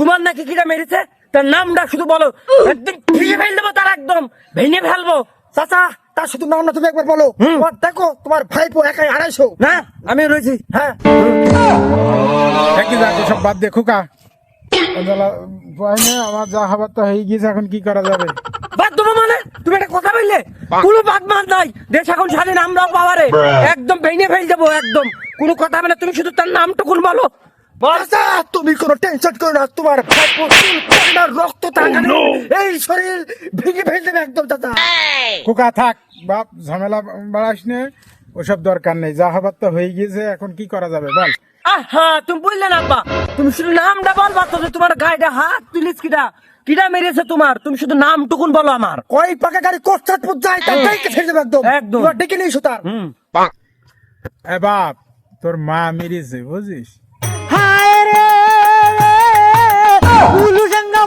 তোমার নাকি কিটা মেরেছে, তার নামটা শুধু বলো, একদম ভেঙে ফেল দেবো, তার একদম ভেঙে ফেলবো। চাচা তার শুধু নাম না, তুমি একবার বলো। দেখো তোমার ভাইপো একাই 250। না আমি রয়েছি। হ্যাঁ একই যাকে সব বাদ দিয়ে খোকা আমার যা হবার তো হয়ে গিয়েছে, এখন কি করা যাবে? বাদ দেবো মানে তুমি একটা কথা বললে, কোনো বাদ মাদ নাই, দেশ এখন স্বাধীন, আমরাও পাওয়ারে, একদম ভেঙে ফেল দেবো, একদম কোনো কথা হবে না, তুমি শুধু তার নামটুকুন বলো। চাচা তুমি কোনো টেনশন করো না, তোমার ভাইপো রক্ত টাকা এই শরীর ভেঙে ফেল দেবে একদম চাচা। খোকা থাক বাপ, ঝামেলা বাড়াস নে, ওসব দরকার নেই, যা হবার তো হয়ে গিয়েছে, এখন কি করা যাবে বল? আহা তুমি বুঝলে না আব্বা, তুমি শুধু নামটা বল, বাদ যে তোমার গায়েটা হাত তুলিস কিটা, কিটা মেরেছে তোমার, তুমি শুধু নামটুকুন বলো আমার। কয় পাকা গাড়ি কোস্টারপুর যায় তার গাড়িকে ছেড়ে দেবে একদম একদম। তোমার ডেকে নিয়ে এসো তার। এ বাপ, তোর মা মেরেছে বুঝিস? হায় রে উলু সাঙ্গা